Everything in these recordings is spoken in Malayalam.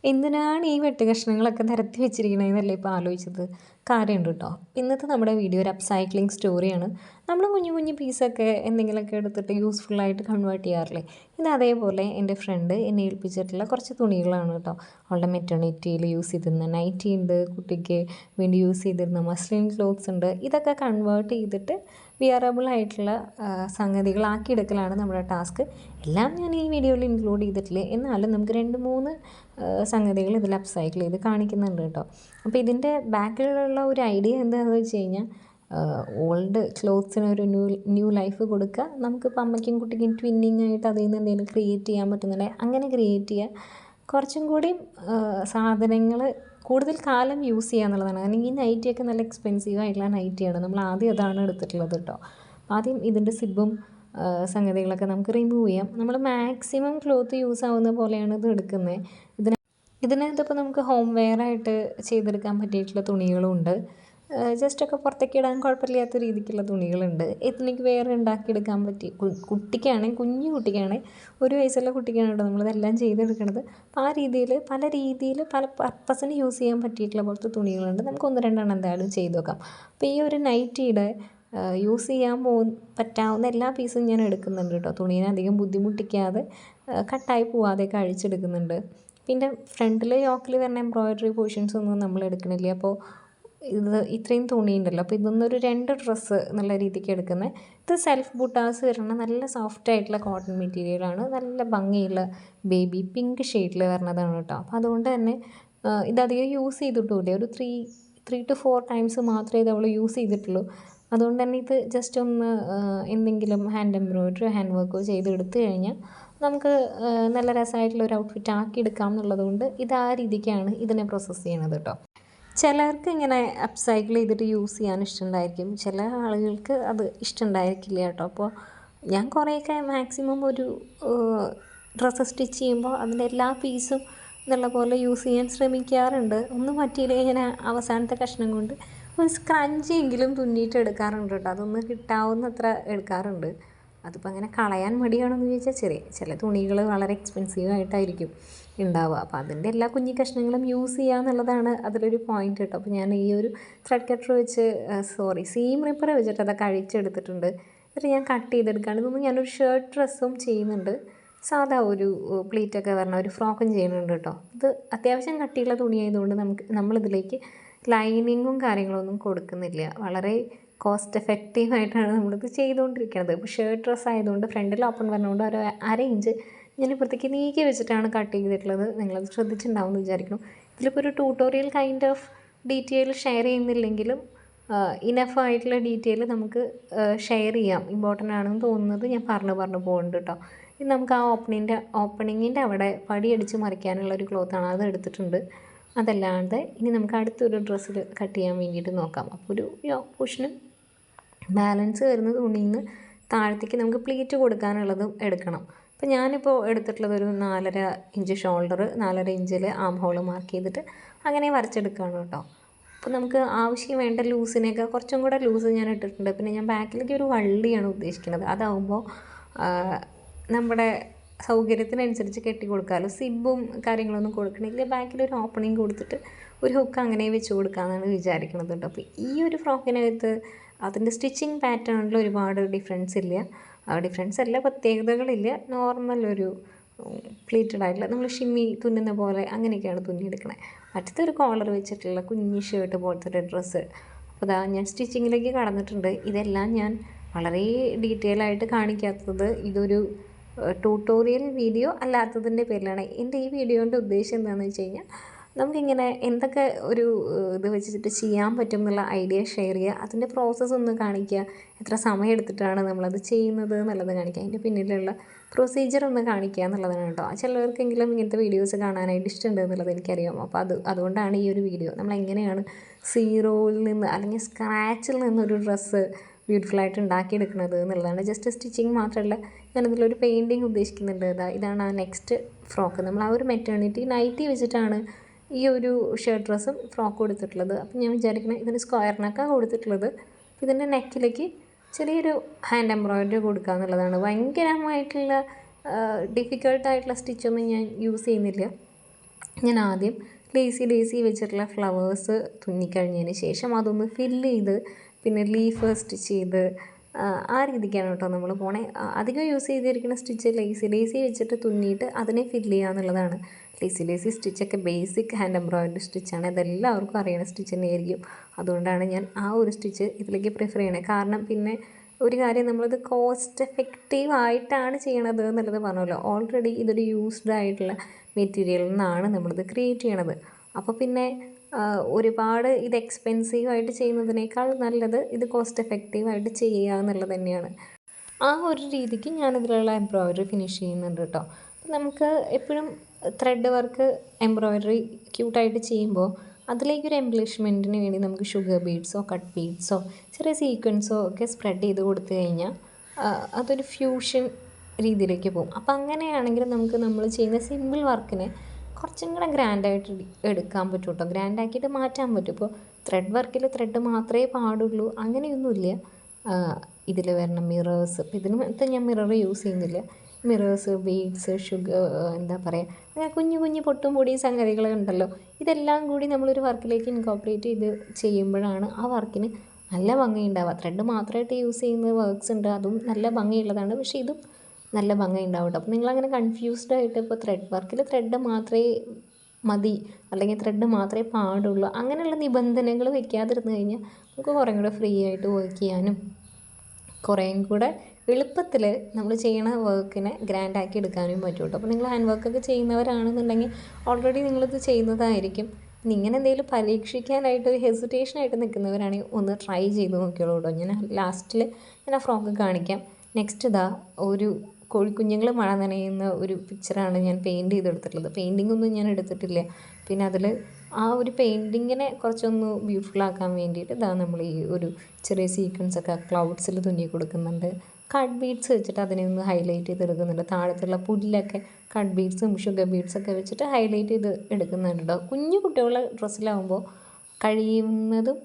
എന്തിനാണ് ഈ വെട്ടുകഷ്ണങ്ങളൊക്കെ നിരത്തി വെച്ചിരിക്കണതെന്നല്ലേ ഇപ്പോൾ ആലോചിച്ചത്. കാര്യമുണ്ട് കേട്ടോ. ഇന്നത്തെ നമ്മുടെ വീഡിയോ ഒരു അപ്സൈക്ലിംഗ് സ്റ്റോറിയാണ്. നമ്മൾ കുഞ്ഞു കുഞ്ഞു പീസൊക്കെ എന്തെങ്കിലുമൊക്കെ എടുത്തിട്ട് യൂസ്ഫുള്ളായിട്ട് കൺവേർട്ട് ചെയ്യാറില്ലേ. ഇത് അതേപോലെ എൻ്റെ ഫ്രണ്ട് എന്നെ ഏൽപ്പിച്ചിട്ടുള്ള കുറച്ച് തുണികളാണ് കേട്ടോ. അവളുടെ മെറ്റേണിറ്റിയിൽ യൂസ് ചെയ്തിരുന്ന നൈറ്റി ഉണ്ട്, കുട്ടിക്ക് വേണ്ടി യൂസ് ചെയ്തിരുന്ന മസ്ലിൻ ക്ലോത്ത്സ് ഉണ്ട്. ഇതൊക്കെ കൺവേർട്ട് ചെയ്തിട്ട് വിയറബിൾ ആയിട്ടുള്ള സംഗതികളാക്കിയെടുക്കലാണ് നമ്മുടെ ടാസ്ക്. എല്ലാം ഞാൻ ഈ വീഡിയോയിൽ ഇൻക്ലൂഡ് ചെയ്തിട്ടില്ല, എന്നാലും നമുക്ക് 2-3 സംഗതികൾ ഇതിൽ അപ്സൈക്കിൾ ചെയ്ത് കാണിക്കുന്നുണ്ട് കേട്ടോ. അപ്പോൾ ഇതിൻ്റെ ബാക്കിലുള്ള ഒരു ഐഡിയ എന്താണെന്ന് വെച്ച് കഴിഞ്ഞാൽ, ഓൾഡ് ക്ലോത്ത്സിന് ഒരു ന്യൂ ലൈഫ് കൊടുക്കുക. നമുക്കിപ്പോൾ അമ്മയ്ക്കും കുട്ടിക്കും ട്വിന്നിങ് ആയിട്ട് അതിൽ നിന്ന് എന്തെങ്കിലും ക്രിയേറ്റ് ചെയ്യാൻ പറ്റുന്നുണ്ടെങ്കിൽ അങ്ങനെ ക്രിയേറ്റ് ചെയ്യുക. കുറച്ചും കൂടി സാധനങ്ങൾ കൂടുതൽ കാലം യൂസ് ചെയ്യുക എന്നുള്ളതാണ്. കാരണം ഈ നൈറ്റിയൊക്കെ നല്ല എക്സ്പെൻസീവ് ആയിട്ടുള്ള നൈറ്റിയാണ്. നമ്മൾ ആദ്യം അതാണ് എടുത്തിട്ടുള്ളത് കേട്ടോ. ആദ്യം ഇതിൻ്റെ സിബും സംഗതികളൊക്കെ നമുക്ക് റിമൂവ് ചെയ്യാം. നമ്മൾ മാക്സിമം ക്ലോത്ത് യൂസ് ആവുന്ന പോലെയാണ് ഇത് എടുക്കുന്നത്. ഇതിനകത്തിപ്പോൾ നമുക്ക് ഹോം വെയർ ആയിട്ട് ചെയ്തെടുക്കാൻ പറ്റിയിട്ടുള്ള തുണികളും ഉണ്ട്. ജസ്റ്റൊക്കെ പുറത്തേക്ക് ഇടാൻ കുഴപ്പമില്ലാത്ത രീതിക്കുള്ള തുണികളുണ്ട്. എത്നിക് വെയർ ഉണ്ടാക്കിയെടുക്കാൻ പറ്റി കുട്ടിക്കാണെങ്കിൽ, കുഞ്ഞു കുട്ടിക്കാണെങ്കിൽ, 1 വയസ്സുള്ള കുട്ടിക്കാണ് കേട്ടോ നമ്മളിതെല്ലാം ചെയ്തെടുക്കുന്നത്. അപ്പോൾ ആ രീതിയിൽ പല പർപ്പസിന് യൂസ് ചെയ്യാൻ പറ്റിയിട്ടുള്ള പോലത്തെ തുണികളുണ്ട്. നമുക്ക് 1-2 എണ്ണം എന്തായാലും ചെയ്ത് നോക്കാം. അപ്പോൾ ഈ ഒരു നൈറ്റിയുടെ യൂസ് ചെയ്യാൻ പറ്റാവുന്ന എല്ലാ പീസും ഞാൻ എടുക്കുന്നുണ്ട് കേട്ടോ. തുണീനെ അധികം ബുദ്ധിമുട്ടിക്കാതെ കട്ടായി പോവാതെയൊക്കെ അഴിച്ചെടുക്കുന്നുണ്ട്. പിന്നെ ഫ്രണ്ടിൽ യോക്കിൽ വരുന്ന എംബ്രോയിഡറി പോർഷൻസ് ഒന്നും നമ്മൾ എടുക്കണില്ല. അപ്പോൾ ഇത്രയും തുണിയുണ്ടല്ലോ, അപ്പോൾ ഇതൊന്നൊരു 2 ഡ്രസ്സ് എന്നുള്ള രീതിക്ക് എടുക്കുന്നത്. ഇത് സെൽഫ് ബുട്ടാസ് വരുന്ന നല്ല സോഫ്റ്റ് ആയിട്ടുള്ള കോട്ടൺ മെറ്റീരിയലാണ്. നല്ല ഭംഗിയുള്ള ബേബി പിങ്ക് ഷെയ്ഡിൽ വരുന്നതാണ് കേട്ടോ. അപ്പോൾ അതുകൊണ്ട് തന്നെ ഇതധികം യൂസ് ചെയ്തിട്ടില്ല. ഒരു 3 to 4 ടൈംസ് മാത്രമേ ഇത് അവൾ യൂസ് ചെയ്തിട്ടുള്ളൂ. അതുകൊണ്ട് തന്നെ ഇത് ജസ്റ്റ് ഒന്ന് എന്തെങ്കിലും ഹാൻഡ് എംബ്രോയിഡറി, ഹാൻഡ് വർക്കോ ചെയ്തെടുത്തു കഴിഞ്ഞാൽ നമുക്ക് നല്ല രസമായിട്ടുള്ള ഒരു ഔട്ട്ഫിറ്റ് ആക്കി എടുക്കാം എന്നുള്ളതുകൊണ്ട് ഇത് ആ രീതിക്കാണ് ഇതിനെ പ്രോസസ്സ് ചെയ്യണത് കേട്ടോ. ചിലർക്ക് ഇങ്ങനെ അപ്സൈക്കിൾ ചെയ്തിട്ട് യൂസ് ചെയ്യാൻ ഇഷ്ടമുണ്ടായിരിക്കും, ചില ആളുകൾക്ക് അത് ഇഷ്ടമുണ്ടായിരിക്കില്ല കേട്ടോ. അപ്പോൾ ഞാൻ കുറേയൊക്കെ മാക്സിമം ഒരു ഡ്രസ്സ് സ്റ്റിച്ച് ചെയ്യുമ്പോൾ അതിൻ്റെ എല്ലാ പീസും എന്നുള്ള പോലെ യൂസ് ചെയ്യാൻ ശ്രമിക്കാറുണ്ട്. ഒന്നും പറ്റിയില്ലെങ്കിൽ ഇങ്ങനെ അവസാനത്തെ കഷ്ണം കൊണ്ട് ഒരു സ്ക്രഞ്ചെങ്കിലും തുന്നിയിട്ട് എടുക്കാറുണ്ട് കേട്ടോ. അതൊന്ന് കിട്ടാവുന്നത്ര എടുക്കാറുണ്ട്. അതിപ്പോൾ അങ്ങനെ കളയാൻ മടിയാണെന്ന് ചോദിച്ചാൽ ചില തുണികൾ വളരെ എക്സ്പെൻസീവ് ആയിട്ടായിരിക്കും ഉണ്ടാവുക. അപ്പോൾ അതിൻ്റെ എല്ലാ കുഞ്ഞി കഷ്ണങ്ങളും യൂസ് ചെയ്യുക എന്നുള്ളതാണ് അതിലൊരു പോയിന്റ് കേട്ടോ. അപ്പോൾ ഞാൻ ഈ ഒരു ത്രെഡ് കട്ടർ വെച്ച് സീം റിപ്പർ വെച്ചിട്ട് അതൊക്കെ അഴിച്ചെടുത്തിട്ടുണ്ട്. എന്നിട്ട് ഞാൻ കട്ട് ചെയ്തെടുക്കുകയാണ്. ഇതൊന്നും ഞാനൊരു ഷർട്ട് ഡ്രസ്സും ചെയ്യുന്നുണ്ട്, സാധാ ഒരു പ്ലീറ്റൊക്കെ വരണ ഒരു ഫ്രോക്കും ചെയ്യുന്നുണ്ട് കേട്ടോ. ഇത് അത്യാവശ്യം കട്ടിയുള്ള തുണിയായതുകൊണ്ട് നമ്മളിതിലേക്ക് ലൈനിങ്ങും കാര്യങ്ങളൊന്നും കൊടുക്കുന്നില്ല. വളരെ കോസ്റ്റ് എഫക്റ്റീവായിട്ടാണ് നമ്മളിത് ചെയ്തുകൊണ്ടിരിക്കുന്നത്. ഇപ്പോൾ ഷർട്ട് ഡ്രസ്സ് ആയതുകൊണ്ട് ഫ്രണ്ടിൽ ഓപ്പൺ പറഞ്ഞുകൊണ്ട് ഒരു 1/2 ഇഞ്ച് ഞാൻ ഇപ്പുറത്തേക്ക് നീക്കി വെച്ചിട്ടാണ് കട്ട് ചെയ്തിട്ടുള്ളത്. നിങ്ങളത് ശ്രദ്ധിച്ചിട്ടുണ്ടാവും എന്ന് വിചാരിക്കുന്നു. ഇതിലിപ്പോൾ ഒരു tutorial kind of detail share ചെയ്യുന്നില്ലെങ്കിലും ഇനഫ് ആയിട്ടുള്ള ഡീറ്റെയിൽ നമുക്ക് ഷെയർ ചെയ്യാം. ഇമ്പോർട്ടൻ്റ് ആണെന്ന് തോന്നുന്നത് ഞാൻ പറഞ്ഞു പോകുന്നുണ്ട് കേട്ടോ. ഇത് നമുക്ക് ആ ഓപ്പണിങ്ങിൻ്റെ അവിടെ പടിയടിച്ച് മറിക്കാനുള്ള ഒരു ക്ലോത്താണ്, അത് എടുത്തിട്ടുണ്ട്. അതല്ലാതെ ഇനി നമുക്ക് അടുത്തൊരു ഡ്രസ്സിൽ കട്ട് ചെയ്യാൻ വേണ്ടിയിട്ട് നോക്കാം. അപ്പോൾ ഒരു യോക്ക് പോർഷനും ബാലൻസ് വരുന്ന തുണിയിൽ നിന്ന് താഴത്തേക്ക് നമുക്ക് പ്ലീറ്റ് കൊടുക്കാനുള്ളതും എടുക്കണം. അപ്പോൾ ഞാനിപ്പോൾ എടുത്തിട്ടുള്ളത് ഒരു 4.5 ഇഞ്ച് ഷോൾഡർ, 4.5 ഇഞ്ചിൽ ആം ഹോൾ മാർക്ക് ചെയ്തിട്ട് അങ്ങനെ വരച്ചെടുക്കുകയാണ് കേട്ടോ. അപ്പോൾ നമുക്ക് ആവശ്യം വേണ്ട ലൂസിനൊക്കെ കുറച്ചും കൂടെ ലൂസ് ഞാൻ ഇട്ടിട്ടുണ്ട്. പിന്നെ ഞാൻ ബാക്കിലേക്ക് ഒരു വള്ളിയാണ് ഉദ്ദേശിക്കുന്നത്. അതാവുമ്പോൾ നമ്മുടെ സൗകര്യത്തിനനുസരിച്ച് കെട്ടി കൊടുക്കാമല്ലോ. സിബും കാര്യങ്ങളൊന്നും കൊടുക്കണമെങ്കിൽ ബാക്കിലൊരു ഓപ്പണിങ് കൊടുത്തിട്ട് ഒരു ഹുക്ക് അങ്ങനെ വെച്ച് കൊടുക്കാമെന്നാണ് വിചാരിക്കുന്നത് കേട്ടോ. അപ്പോൾ ഈ ഒരു ഫ്രോക്കിനകത്ത് അതിൻ്റെ സ്റ്റിച്ചിങ് പാറ്റേണിൽ ഒരുപാട് ഡിഫറൻസ് അല്ല, പ്രത്യേകതകളില്ല. നോർമൽ ഒരു പ്ലീറ്റഡ് ആയിട്ടുള്ള നമ്മൾ ഷിമ്മി തുന്നുന്ന പോലെ അങ്ങനെയൊക്കെയാണ് തുന്നിയെടുക്കണത്. അടുത്തൊരു കോളർ വെച്ചിട്ടുള്ള കുഞ്ഞി ഷർട്ട് പോലത്തെ ഒരു ഡ്രസ്സ്. അപ്പോൾ ഞാൻ സ്റ്റിച്ചിങ്ങിലേക്ക് കടന്നിട്ടുണ്ട്. ഇതെല്ലാം ഞാൻ വളരെ ഡീറ്റെയിൽ ആയിട്ട് കാണിക്കാത്തത് ഇതൊരു ട്യൂട്ടോറിയൽ വീഡിയോ അല്ലാത്തതിൻ്റെ പേരിലാണ്. എൻ്റെ ഈ വീഡിയോൻ്റെ ഉദ്ദേശം എന്താണെന്ന് വെച്ച് കഴിഞ്ഞാൽ, നമുക്കിങ്ങനെ എന്തൊക്കെ ഒരു ഇത് വെച്ചിട്ട് ചെയ്യാൻ പറ്റും എന്നുള്ള ഐഡിയ ഷെയർ ചെയ്യുക, അതിൻ്റെ പ്രോസസ്സ് ഒന്ന് കാണിക്കുക, എത്ര സമയം എടുത്തിട്ടാണ് നമ്മളത് ചെയ്യുന്നത് എന്നുള്ളത് കാണിക്കുക, അതിൻ്റെ പിന്നിലുള്ള പ്രൊസീജിയർ ഒന്ന് കാണിക്കുക എന്നുള്ളതാണ് കേട്ടോ. ചിലവർക്കെങ്കിലും ഇങ്ങനത്തെ വീഡിയോസ് കാണാനായിട്ട് ഇഷ്ടമുണ്ട് എന്നുള്ളത് എനിക്കറിയാം. അപ്പോൾ അതുകൊണ്ടാണ് ഈ ഒരു വീഡിയോ. നമ്മളെങ്ങനെയാണ് സീറോയിൽ നിന്ന് അല്ലെങ്കിൽ സ്ക്രാച്ചിൽ നിന്നൊരു ഡ്രസ്സ് ബ്യൂട്ടിഫുള്ളായിട്ട് ഉണ്ടാക്കിയെടുക്കുന്നത് എന്നുള്ളതാണ്. ജസ്റ്റ് സ്റ്റിച്ചിങ് മാത്രമല്ല, ഞാനതിലൊരു പെയിൻറ്റിങ് ഉദ്ദേശിക്കുന്നുണ്ട്. ഇതാണ് ആ നെക്സ്റ്റ് ഫ്രോക്ക്. നമ്മൾ ആ ഒരു മെറ്റേണിറ്റി നൈറ്റി വെച്ചിട്ടാണ് ഈ ഒരു ഷർട്ട് ഡ്രസ്സും ഫ്രോക്ക് കൊടുത്തിട്ടുള്ളത്. അപ്പം ഞാൻ വിചാരിക്കുന്നത് ഇതിന് സ്ക്വയർ നെക്കാണ് കൊടുത്തിട്ടുള്ളത്. ഇതിൻ്റെ നെക്കിലേക്ക് ചെറിയൊരു ഹാൻഡ് എംബ്രോയിഡറി കൊടുക്കുക എന്നുള്ളതാണ്. ഭയങ്കരമായിട്ടുള്ള ഡിഫിക്കൽട്ടായിട്ടുള്ള സ്റ്റിച്ചൊന്നും ഞാൻ യൂസ് ചെയ്യുന്നില്ല. ഞാൻ ആദ്യം ലേസി വെച്ചിട്ടുള്ള ഫ്ലവേഴ്സ് തുന്നിക്കഴിഞ്ഞതിന് ശേഷം അതൊന്ന് ഫില്ല് ചെയ്ത് പിന്നെ ലീഫ് സ്റ്റിച്ച് ചെയ്ത് ആ രീതിക്കാണ് കേട്ടോ നമ്മൾ പോണേ. അധികം യൂസ് ചെയ്തിരിക്കുന്ന സ്റ്റിച്ച് ലേസി വെച്ചിട്ട് തുന്നിയിട്ട് അതിനെ ഫില്ല് ചെയ്യുക എന്നുള്ളതാണ്. ലേസി സ്റ്റിച്ചൊക്കെ ബേസിക് ഹാൻഡ് എംബ്രോയിഡറി സ്റ്റിച്ചാണ്. അതെല്ലാവർക്കും അറിയുന്ന സ്റ്റിച്ച് തന്നെയായിരിക്കും. അതുകൊണ്ടാണ് ഞാൻ ആ ഒരു സ്റ്റിച്ച് ഇതിലേക്ക് പ്രിഫർ ചെയ്യണത്. കാരണം പിന്നെ ഒരു കാര്യം, നമ്മളത് കോസ്റ്റ് എഫക്റ്റീവ് ആയിട്ടാണ് ചെയ്യണത് എന്നുള്ളത് പറഞ്ഞല്ലോ. ഓൾറെഡി ഇതൊരു യൂസ്ഡ് ആയിട്ടുള്ള മെറ്റീരിയലിൽ നിന്നാണ് നമ്മളിത് ക്രിയേറ്റ് ചെയ്യണത്. അപ്പോൾ പിന്നെ ഒരുപാട് ഇത് എക്സ്പെൻസീവായിട്ട് ചെയ്യുന്നതിനേക്കാൾ നല്ലത് ഇത് കോസ്റ്റ് എഫക്റ്റീവായിട്ട് ചെയ്യുക എന്നുള്ളത് തന്നെയാണ്. ആ ഒരു രീതിക്ക് ഞാനിതിലുള്ള എംബ്രോയിഡറി ഫിനിഷ് ചെയ്യുന്നുണ്ട് കേട്ടോ. നമുക്ക് എപ്പോഴും ത്രെഡ് വർക്ക് എംബ്രോയിഡറി ക്യൂട്ടായിട്ട് ചെയ്യുമ്പോൾ അതിലേക്കൊരു എംബ്ലിഷ്മെൻറ്റിന് വേണ്ടി നമുക്ക് ഷുഗർ ബീഡ്സോ കട്ട് ബീഡ്സോ ചെറിയ സീക്വൻസോ ഒക്കെ സ്പ്രെഡ് ചെയ്ത് കൊടുത്തു കഴിഞ്ഞാൽ അതൊരു ഫ്യൂഷൻ രീതിയിലേക്ക് പോകും. അപ്പോൾ അങ്ങനെയാണെങ്കിൽ നമുക്ക് നമ്മൾ ചെയ്യുന്ന സിമ്പിൾ വർക്കിനെ കുറച്ചും കൂടെ ഗ്രാൻഡായിട്ട് എടുക്കാൻ പറ്റും കേട്ടോ. ഗ്രാൻഡാക്കിയിട്ട് മാറ്റാൻ പറ്റും. ഇപ്പോൾ ത്രെഡ് വർക്കിൽ ത്രെഡ് മാത്രമേ പാടുള്ളൂ അങ്ങനെയൊന്നുമില്ല. ഇതിൽ വരുന്ന മിറേഴ്സ്, ഇപ്പോൾ ഇതിന് ഞാൻ മിറർ യൂസ് ചെയ്യുന്നില്ല. മിറേഴ്സ്, ബീഡ്സ്, ഷുഗർ, എന്താ പറയുക, അങ്ങനെ കുഞ്ഞു പൊട്ടും പൊടിയും സംഗതികളുണ്ടല്ലോ. ഇതെല്ലാം കൂടി നമ്മളൊരു വർക്കിലേക്ക് ഇൻകോർപ്പറേറ്റ് ചെയ്ത് ചെയ്യുമ്പോഴാണ് ആ വർക്കിന് നല്ല ഭംഗിയുണ്ടാവുക. ത്രെഡ് മാത്രമായിട്ട് യൂസ് ചെയ്യുന്ന വർക്ക്സ് ഉണ്ട്, അതും നല്ല ഭംഗിയുള്ളതാണ്. പക്ഷേ ഇതും നല്ല ഭംഗി ഉണ്ടാവും കേട്ടോ. അപ്പോൾ നിങ്ങളങ്ങനെ കൺഫ്യൂസ്ഡ് ആയിട്ട് ഇപ്പോൾ ത്രെഡ് വർക്കിൽ ത്രെഡ് മാത്രമേ മതി അല്ലെങ്കിൽ ത്രെഡ് മാത്രമേ പാടുള്ളൂ അങ്ങനെയുള്ള നിബന്ധനകൾ വെക്കാതിരുന്നു കഴിഞ്ഞാൽ നമുക്ക് കുറേ കൂടെ ഫ്രീ ആയിട്ട് വർക്ക് ചെയ്യാനും കുറേയും കൂടെ എളുപ്പത്തിൽ നമ്മൾ ചെയ്യണ വർക്കിനെ ഗ്രാൻഡാക്കി എടുക്കാനും പറ്റും കേട്ടോ. അപ്പോൾ നിങ്ങൾ ഹാൻഡ് വർക്കൊക്കെ ചെയ്യുന്നവരാണെന്നുണ്ടെങ്കിൽ ഓൾറെഡി നിങ്ങളിത് ചെയ്യുന്നതായിരിക്കും. ഇനി ഇങ്ങനെ എന്തെങ്കിലും പരീക്ഷിക്കാനായിട്ട് ഒരു ഹെസിറ്റേഷനായിട്ട് നിൽക്കുന്നവരാണെങ്കിൽ ഒന്ന് ട്രൈ ചെയ്ത് നോക്കിയോളൂ കേട്ടോ. ഞാൻ ലാസ്റ്റിൽ ആ ഫ്രോക്ക് കാണിക്കാം. നെക്സ്റ്റ് ഇതാ ഒരു കോഴിക്കുഞ്ഞുങ്ങൾ മഴ നനയുന്ന ഒരു പിക്ചറാണ് ഞാൻ പെയിൻറ്റ് ചെയ്തെടുത്തിട്ടുള്ളത്. പെയിൻറ്റിംഗ് ഒന്നും ഞാൻ എടുത്തിട്ടില്ല. പിന്നെ അതിൽ ആ ഒരു പെയിൻറ്റിങ്ങിനെ കുറച്ചൊന്ന് ബ്യൂട്ടിഫുള്ളാക്കാൻ വേണ്ടിയിട്ട് ഇതാ നമ്മൾ ഈ ഒരു ചെറിയ സീക്വൻസൊക്കെ ക്ലൗഡ്സിൽ തുന്നി കൊടുക്കുന്നുണ്ട്. കട്ട് ബീഡ്സ് വെച്ചിട്ട് അതിനെ ഒന്ന് ഹൈലൈറ്റ് ചെയ്തെടുക്കുന്നുണ്ട്. താഴത്തുള്ള പുല്ലൊക്കെ കട്ട് ബീഡ്സും ഷുഗർ ബീഡ്സൊക്കെ വെച്ചിട്ട് ഹൈലൈറ്റ് ചെയ്ത് എടുക്കുന്നുണ്ട് കേട്ടോ. കുഞ്ഞു കുട്ടികളുടെ ഡ്രസ്സിലാവുമ്പോൾ കഴിയുന്നതും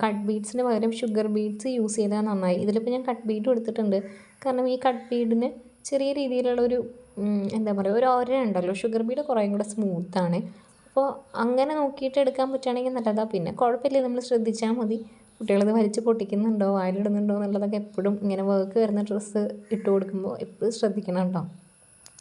കട്ട് ബീഡ്സിന് പകരം ഷുഗർ ബീഡ്സ് യൂസ് ചെയ്താൽ നന്നായി. ഇതിലിപ്പോൾ ഞാൻ കട്ട് ബീഡ് എടുത്തിട്ടുണ്ട്. കാരണം ഈ കട്ട് ബീഡിന് ചെറിയ രീതിയിലുള്ളൊരു എന്താ പറയുക, ഒരു ഒര ഉണ്ടല്ലോ. ഷുഗർ ബീഡ് കുറേയും കൂടെ സ്മൂത്താണ്. അപ്പോൾ അങ്ങനെ നോക്കിയിട്ട് എടുക്കാൻ പറ്റുകയാണെങ്കിൽ നല്ലതാണ്. പിന്നെ കുഴപ്പമില്ല, നമ്മൾ ശ്രദ്ധിച്ചാൽ മതി. കുട്ടികളത് വലിച്ച് പൊട്ടിക്കുന്നുണ്ടോ വായിലിടുന്നുണ്ടോ എന്നുള്ളതൊക്കെ എപ്പോഴും ഇങ്ങനെ വർക്ക് വരുന്ന ഡ്രസ്സ് ഇട്ട് കൊടുക്കുമ്പോൾ എപ്പോഴും ശ്രദ്ധിക്കണം കേട്ടോ.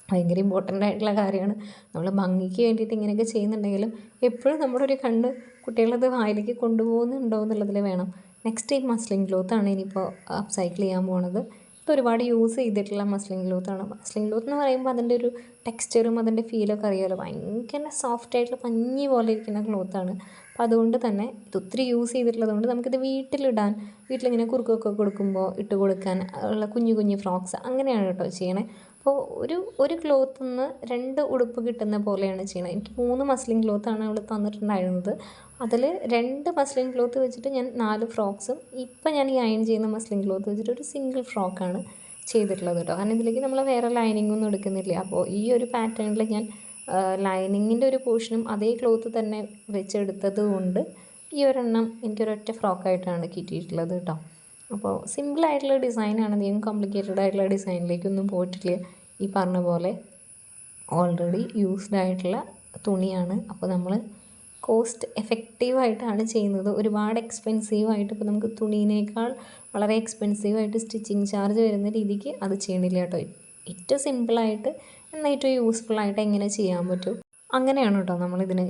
ഭയങ്കര ഇമ്പോർട്ടൻ്റ് ആയിട്ടുള്ള കാര്യമാണ്. നമ്മൾ ഭംഗിക്ക് വേണ്ടിയിട്ട് ഇങ്ങനെയൊക്കെ ചെയ്യുന്നുണ്ടെങ്കിലും എപ്പോഴും നമ്മുടെ ഒരു കണ്ണ് കുട്ടികളത് വായിലേക്ക് കൊണ്ടുപോകുന്നുണ്ടോ എന്നുള്ളതിൽ വേണം. നെക്സ്റ്റ് ഈ മസ്ലിൻ ക്ലോത്താണ് ഇനിയിപ്പോൾ അപ്സൈക്കിൾ ചെയ്യാൻ പോകുന്നത്. ഇത് ഒരുപാട് യൂസ് ചെയ്തിട്ടുള്ള മസ്ലിൻ ക്ലോത്താണ്. മസ്ലിൻ ക്ലോത്ത് എന്ന് പറയുമ്പോൾ അതിൻ്റെ ഒരു ടെക്സ്ചറും അതിൻ്റെ ഫീലൊക്കെ അറിയാമല്ലോ. ഭയങ്കര സോഫ്റ്റായിട്ടുള്ള പഞ്ഞി പോലെ ഇരിക്കുന്ന ക്ലോത്താണ്. അപ്പോൾ അതുകൊണ്ട് തന്നെ ഇത് ഒത്തിരി യൂസ് ചെയ്തിട്ടുള്ളത് കൊണ്ട് നമുക്കിത് വീട്ടിലിങ്ങനെ കുറുക്കൊക്കെ കൊടുക്കുമ്പോൾ ഇട്ട് കൊടുക്കാൻ ഉള്ള കുഞ്ഞു ഫ്രോക്സ് അങ്ങനെയാണ് കേട്ടോ ചെയ്യണേ. അപ്പോൾ ഒരു ക്ലോത്തിൽ നിന്ന് 2 ഉടുപ്പ് കിട്ടുന്ന പോലെയാണ് ചെയ്യണത്. എനിക്ക് 3 മസ്ലിൻ ക്ലോത്താണ് അവൾ തന്നിട്ടുണ്ടായിരുന്നത്. അതിൽ 2 മസ്ലിൻ ക്ലോത്ത് വെച്ചിട്ട് ഞാൻ 4 ഫ്രോക്സും ഇപ്പം ഞാൻ ഈ അയൺ ചെയ്യുന്ന മസ്ലിൻ ക്ലോത്ത് വെച്ചിട്ട് ഒരു സിംഗിൾ ഫ്രോക്കാണ് ചെയ്തിട്ടുള്ളത് കേട്ടോ. കാരണം ഇതിലേക്ക് നമ്മൾ വേറെ ലൈനിങ്ങൊന്നും എടുക്കുന്നില്ല. അപ്പോൾ ഈ ഒരു പാറ്റേണിൽ ഞാൻ ലൈനിങ്ങിൻ്റെ ഒരു പോർഷനും അതേ ക്ലോത്ത് തന്നെ വെച്ചെടുത്തത് കൊണ്ട് ഈ ഒരെണ്ണം എനിക്കൊരൊറ്റ ഫ്രോക്കായിട്ടാണ് കിട്ടിയിട്ടുള്ളത് കേട്ടോ. അപ്പോൾ സിമ്പിളായിട്ടുള്ള ഡിസൈനാണ്, അധികം കോംപ്ലിക്കേറ്റഡ് ആയിട്ടുള്ള ഡിസൈനിലേക്കൊന്നും പോയിട്ടില്ല. ഈ പറഞ്ഞ പോലെ ഓൾറെഡി യൂസ്ഡ് ആയിട്ടുള്ള തുണിയാണ്. അപ്പോൾ നമ്മൾ കോസ്റ്റ് എഫക്റ്റീവായിട്ടാണ് ചെയ്യുന്നത്. ഒരുപാട് എക്സ്പെൻസീവായിട്ട് ഇപ്പോൾ നമുക്ക് തുണീനേക്കാൾ വളരെ എക്സ്പെൻസീവായിട്ട് സ്റ്റിച്ചിങ് ചാർജ് വരുന്ന രീതിക്ക് അത് ചെയ്യണില്ല കേട്ടോ. ഏറ്റവും സിമ്പിളായിട്ട് എന്നാൽ ഏറ്റവും യൂസ്ഫുള്ളായിട്ട് എങ്ങനെ ചെയ്യാൻ പറ്റും അങ്ങനെയാണ് കേട്ടോ നമ്മളിതിന്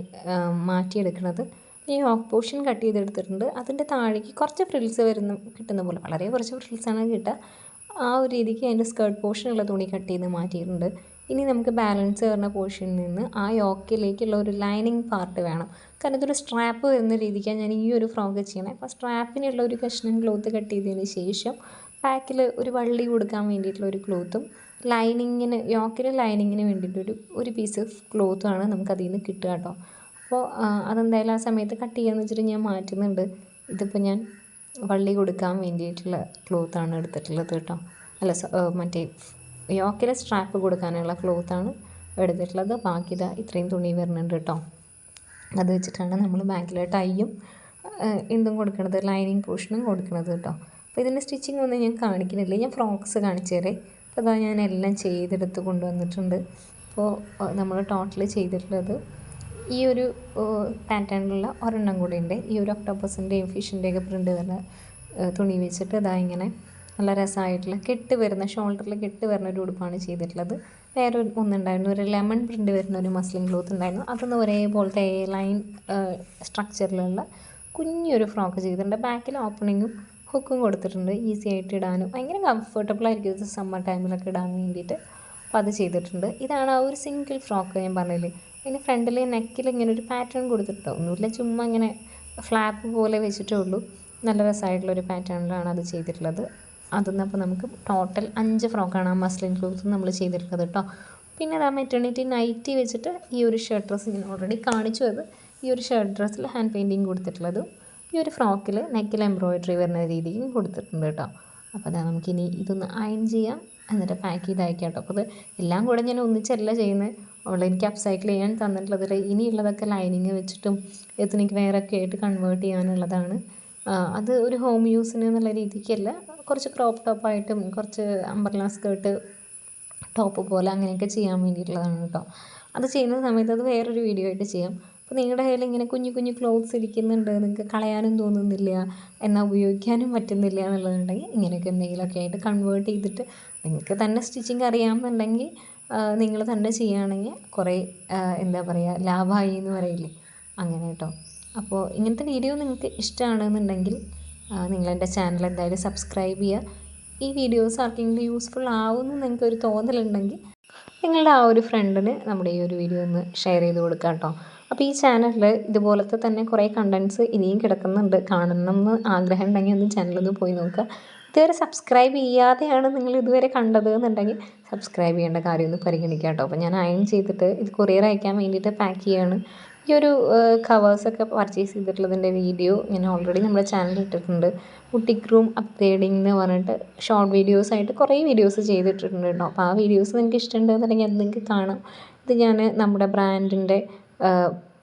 മാറ്റിയെടുക്കുന്നത്. ഈ യോക്ക് പോർഷൻ കട്ട് ചെയ്തെടുത്തിട്ടുണ്ട്. അതിൻ്റെ താഴേക്ക് കുറച്ച് ഫ്രിൽസ് കിട്ടുന്ന പോലെ, വളരെ കുറച്ച് ഫ്രിൽസാണ് കിട്ടുക. ആ ഒരു രീതിക്ക് അതിൻ്റെ സ്കേർട്ട് പോർഷനുള്ള തുണി കട്ട് ചെയ്ത് മാറ്റിയിട്ടുണ്ട്. ഇനി നമുക്ക് ബാലൻസ് വരുന്ന പോർഷനിൽ നിന്ന് ആ യോക്കിലേക്കുള്ള ഒരു ലൈനിങ് പാർട്ട് വേണം. കാരണം ഇതൊരു സ്ട്രാപ്പ് വരുന്ന രീതിക്കാണ് ഞാൻ ഈ ഒരു ഫ്രോക്ക് ചെയ്യണേ. അപ്പോൾ സ്ട്രാപ്പിനുള്ള ഒരു കഷ്ണം ക്ലോത്ത് കട്ട് ചെയ്തതിന് ശേഷം ബാക്കിൽ ഒരു വള്ളി കൊടുക്കാൻ വേണ്ടിയിട്ടുള്ള ഒരു ക്ലോത്തും യോക്കിന് ലൈനിങ്ങിന് വേണ്ടിയിട്ടൊരു ഒരു പീസ് ക്ലോത്തുമാണ് നമുക്കതിൽ നിന്ന് കിട്ടുക കേട്ടോ. അപ്പോൾ അതെന്തായാലും ആ സമയത്ത് കട്ട് ചെയ്യാമെന്ന് വെച്ചിട്ട് ഞാൻ മാറ്റുന്നുണ്ട്. ഇതിപ്പോൾ ഞാൻ വള്ളി കൊടുക്കാൻ വേണ്ടിയിട്ടുള്ള ക്ലോത്താണ് എടുത്തിട്ടുള്ളത് കേട്ടോ. അല്ല, മറ്റേ യോക്കിലെ സ്ട്രാപ്പ് കൊടുക്കാനുള്ള ക്ലോത്താണ് എടുത്തിട്ടുള്ളത്. ബാക്കി ഇത്രയും തുണി വരുന്നുണ്ട് കേട്ടോ. അത് വെച്ചിട്ടാണ് നമ്മൾ ബാക്കിലെ ടൈയും എന്തും കൊടുക്കണത്, ലൈനിങ് പോർഷനും കൊടുക്കണത് കേട്ടോ. അപ്പോൾ ഇതിൻ്റെ സ്റ്റിച്ചിങ് ഒന്നും ഞാൻ കാണിക്കുന്നില്ല, ഞാൻ ഫ്രോക്സ് കാണിച്ചു തരേ. അപ്പോൾ അതാ ഞാൻ എല്ലാം ചെയ്തെടുത്ത് കൊണ്ടുവന്നിട്ടുണ്ട്. അപ്പോൾ നമ്മൾ ടോട്ടൽ ചെയ്തിട്ടുള്ളത് ഈ ഒരു പാറ്റേണിലുള്ള ഒരെണ്ണം കൂടി ഉണ്ട്. ഈ ഒരു ഒക്ടോപ്പസിൻ്റെയും ഫിഷിൻ്റെയൊക്കെ പ്രിൻ്റ് വരുന്ന തുണി വെച്ചിട്ട് ഇതാ ഇങ്ങനെ നല്ല രസമായിട്ടുള്ള കെട്ട് വരുന്ന ഷോൾഡറിൽ കെട്ട് വരുന്ന ഒരു ഉടുപ്പാണ് ചെയ്തിട്ടുള്ളത്. വേറെ ഒന്നുണ്ടായിരുന്നു, ഒരു ലെമൺ പ്രിൻ്റ് വരുന്ന ഒരു മസ്ലിൻ ക്ലോത്ത് ഉണ്ടായിരുന്നു. അതൊന്ന് ഒരേപോലത്തെ എ ലൈൻ സ്ട്രക്ചറിലുള്ള കുഞ്ഞൊരു ഫ്രോക്ക് ചെയ്തിട്ടുണ്ട്. ബാക്കിൽ ഓപ്പണിങ്ങും ഹുക്കും കൊടുത്തിട്ടുണ്ട്, ഈസി ആയിട്ട് ഇടാനും ഭയങ്കര കംഫർട്ടബിൾ ആയിരിക്കും ഇത് സമ്മർ ടൈമിലൊക്കെ ഇടാൻ വേണ്ടിയിട്ട്. അപ്പോൾ അത് ചെയ്തിട്ടുണ്ട്. ഇതാണ് ആ ഒരു സിംഗിൾ ഫ്രോക്ക് ഞാൻ പറഞ്ഞില്ലേ. അതിന് ഫ്രണ്ടിൽ നെക്കിൽ ഇങ്ങനെ ഒരു പാറ്റേൺ കൊടുത്തിട്ടോ ഒന്നുമില്ല, ചുമ്മാ ഇങ്ങനെ ഫ്ലാപ്പ് പോലെ വെച്ചിട്ടേ ഉള്ളൂ. നല്ല രസമായിട്ടുള്ളൊരു പാറ്റേണിലാണ് അത് ചെയ്തിട്ടുള്ളത്. അതൊന്നും അപ്പോൾ നമുക്ക് ടോട്ടൽ 5 ഫ്രോക്കാണ് ആ മസ്ലിൻ ക്ലോത്ത് നമ്മൾ ചെയ്തിട്ടുള്ളത് കേട്ടോ. പിന്നെ അതാ മെറ്റേണിറ്റി നൈറ്റി വെച്ചിട്ട് ഈ ഒരു ഷർട്ട് ഡ്രസ്സ് ഞാൻ ഓൾറെഡി കാണിച്ചു. അത് ഈ ഒരു ഷർട്ട് ഡ്രസ്സിൽ ഹാൻഡ് പെയിൻറ്റിങ് കൊടുത്തിട്ടുള്ളതും ഈ ഒരു ഫ്രോക്കിൽ നെക്കിൽ എംബ്രോയിഡറി വരുന്ന രീതിക്കും കൊടുത്തിട്ടുണ്ട് കേട്ടോ. അപ്പോൾ അതാ നമുക്കിനി ഇതൊന്ന് അയൺ ചെയ്യാം, എന്നിട്ട് പാക്ക് ചെയ്ത് അയക്കാം കേട്ടോ. അപ്പോൾ അത് എല്ലാം കൂടെ ഞാൻ ഒന്നിച്ചല്ല ചെയ്യുന്നത്. അവൾ എനിക്ക് അപ്സൈക്കിൾ ചെയ്യാൻ തന്നിട്ടുള്ളത് ഇനിയുള്ളതൊക്കെ ലൈനിങ് വെച്ചിട്ടും എത്തനിക്ക് വേറൊക്കെ ആയിട്ട് കൺവേർട്ട് ചെയ്യാനുള്ളതാണ്. അത് ഒരു ഹോം യൂസിന് എന്നുള്ള രീതിക്കല്ല, കുറച്ച് ക്രോപ്പ് ടോപ്പായിട്ടും കുറച്ച് അംബ്രല്ല സ്കേർട്ട് ടോപ്പ് പോലെ അങ്ങനെയൊക്കെ ചെയ്യാൻ വേണ്ടിയിട്ടുള്ളതാണ് കേട്ടോ. അത് ചെയ്യുന്ന സമയത്ത് അത് വേറൊരു വീഡിയോ ആയിട്ട് ചെയ്യാം. അപ്പോൾ നിങ്ങളുടെ കയ്യിൽ ഇങ്ങനെ കുഞ്ഞു കുഞ്ഞു ക്ലോത്ത്സ് ഇരിക്കുന്നുണ്ട്, നിങ്ങൾക്ക് കളയാനും തോന്നുന്നില്ല, എന്നാൽ ഉപയോഗിക്കാനും പറ്റുന്നില്ല എന്നുള്ളതുണ്ടെങ്കിൽ ഇങ്ങനെയൊക്കെ എന്തെങ്കിലുമൊക്കെ ആയിട്ട് കൺവേർട്ട് ചെയ്തിട്ട് നിങ്ങൾക്ക് തന്നെ സ്റ്റിച്ചിങ് അറിയാമെന്നുണ്ടെങ്കിൽ നിങ്ങൾ തന്നെ ചെയ്യുകയാണെങ്കിൽ കുറേ എന്താ പറയുക ലാഭമായി എന്ന് പറയില്ലേ, അങ്ങനെ കേട്ടോ. അപ്പോൾ ഇങ്ങനത്തെ വീഡിയോ നിങ്ങൾക്ക് ഇഷ്ടമാണെന്നുണ്ടെങ്കിൽ നിങ്ങളെൻ്റെ ചാനൽ എന്തായാലും സബ്സ്ക്രൈബ് ചെയ്യുക. ഈ വീഡിയോസ് ആർക്കെങ്കിലും യൂസ്ഫുൾ ആവുമെന്ന് നിങ്ങൾക്കൊരു തോന്നലുണ്ടെങ്കിൽ നിങ്ങളുടെ ആ ഒരു ഫ്രണ്ടിന് നമ്മുടെ ഈ ഒരു വീഡിയോ ഒന്ന് ഷെയർ ചെയ്ത് കൊടുക്കാം കേട്ടോ. അപ്പോൾ ഈ ചാനലിൽ ഇതുപോലത്തെ തന്നെ കുറേ കണ്ടൻറ്റ്സ് ഇനിയും കിടക്കുന്നുണ്ട്. കാണണമെന്ന് ആഗ്രഹം ഉണ്ടെങ്കിൽ ഒന്ന് ചാനലൊന്ന് പോയി നോക്കുക. ഇതുവരെ സബ്സ്ക്രൈബ് ചെയ്യാതെയാണ് നിങ്ങൾ ഇതുവരെ കണ്ടത് എന്നുണ്ടെങ്കിൽ സബ്സ്ക്രൈബ് ചെയ്യേണ്ട കാര്യം ഒന്ന് പരിഗണിക്കാം കേട്ടോ. അപ്പോൾ ഞാൻ അയൺ ചെയ്തിട്ട് ഇത് കൊറിയർ അയക്കാൻ വേണ്ടിയിട്ട് പാക്ക് ചെയ്യാണ്. ഈ ഒരു കവേഴ്സൊക്കെ പർച്ചേസ് ചെയ്തിട്ടുള്ളതിൻ്റെ വീഡിയോ ഞാൻ ഓൾറെഡി നമ്മുടെ ചാനലിൽ ഇട്ടിട്ടുണ്ട്. ബുട്ടിക് റൂം അപ്ഗ്രേഡിംഗ് എന്ന് പറഞ്ഞിട്ട് ഷോർട്ട് വീഡിയോസായിട്ട് കുറേ വീഡിയോസ് ചെയ്തിട്ടിട്ടുണ്ട് കേട്ടോ. അപ്പോൾ ആ വീഡിയോസ് നിങ്ങൾക്ക് ഇഷ്ടമുണ്ടെന്നുണ്ടെങ്കിൽ അത് നിങ്ങൾക്ക് കാണാം. ഇത് ഞാൻ നമ്മുടെ ബ്രാൻഡിൻ്റെ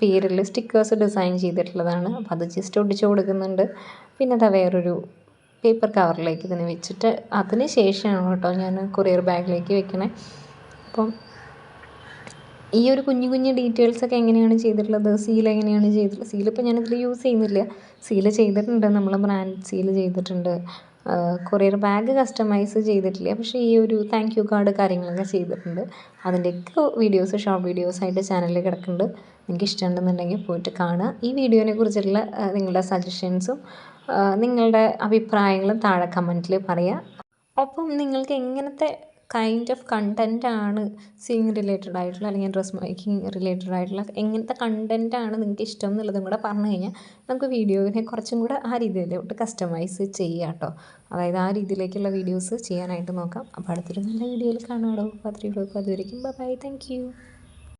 പേരിൽ സ്റ്റിക്കേഴ്സ് ഡിസൈൻ ചെയ്തിട്ടുള്ളതാണ്. അപ്പോൾ അത് ജസ്റ്റ് ഒട്ടിച്ച് കൊടുക്കുന്നുണ്ട്. പിന്നെ അതാ വേറൊരു പേപ്പർ കവറിലേക്ക് ഇതിനെ വെച്ചിട്ട് അതിന് ശേഷമാണ് കേട്ടോ ഞാൻ കൊറിയർ ബാഗിലേക്ക് വെക്കണേ. അപ്പം ഈ ഒരു കുഞ്ഞു കുഞ്ഞു ഡീറ്റെയിൽസൊക്കെ എങ്ങനെയാണ് ചെയ്തിട്ടുള്ളത്, സീൽ എങ്ങനെയാണ് ചെയ്തിട്ടുള്ളത്, സീലിപ്പോൾ ഞാനിതിൽ യൂസ് ചെയ്യുന്നില്ല, സീൽ ചെയ്തിട്ടുണ്ട്, നമ്മൾ ബ്രാൻഡ് സീൽ ചെയ്തിട്ടുണ്ട്. കൊറിയർ ബാഗ് കസ്റ്റമൈസ് ചെയ്തിട്ടില്ല, പക്ഷേ ഈ ഒരു താങ്ക് യു കാർഡ് കാര്യങ്ങളൊക്കെ ചെയ്തിട്ടുണ്ട്. അതിൻ്റെയൊക്കെ വീഡിയോസ് ഷോർട്ട് വീഡിയോസായിട്ട് ചാനലിൽ കിടക്കുന്നുണ്ട്. നിങ്ങൾക്ക് ഇഷ്ടമുണ്ടെന്നുണ്ടെങ്കിൽ പോയിട്ട് കാണുക. ഈ വീഡിയോനെ കുറിച്ചുള്ള നിങ്ങളുടെ സജഷൻസും നിങ്ങളുടെ അഭിപ്രായങ്ങളും താഴെ കമൻറ്റിൽ പറയുക. ഒപ്പം നിങ്ങൾക്ക് എങ്ങനത്തെ കൈൻഡ് ഓഫ് കണ്ടൻറ്റാണ് സിംഗ് റിലേറ്റഡ് ആയിട്ടുള്ള അല്ലെങ്കിൽ ഡ്രസ് മേക്കിംഗ് റിലേറ്റഡ് ആയിട്ടുള്ള എങ്ങനത്തെ കണ്ടൻറ്റാണ് നിങ്ങൾക്ക് ഇഷ്ടം എന്നുള്ളതും കൂടെ പറഞ്ഞു കഴിഞ്ഞാൽ നമുക്ക് വീഡിയോനെ കുറച്ചും കൂടെ ആ രീതിയിലോട്ട് കസ്റ്റമൈസ് ചെയ്യാം കേട്ടോ. അതായത് ആ രീതിയിലേക്കുള്ള വീഡിയോസ് ചെയ്യാനായിട്ട് നോക്കാം. അപ്പോൾ അടുത്തൊരു നല്ല വീഡിയോയിൽ കാണാമല്ലോ. അപ്പോൾ അത്രയുള്ളൂ. അപ്പോൾ അതുവരെയ്ക്കും ബൈ, താങ്ക് യു.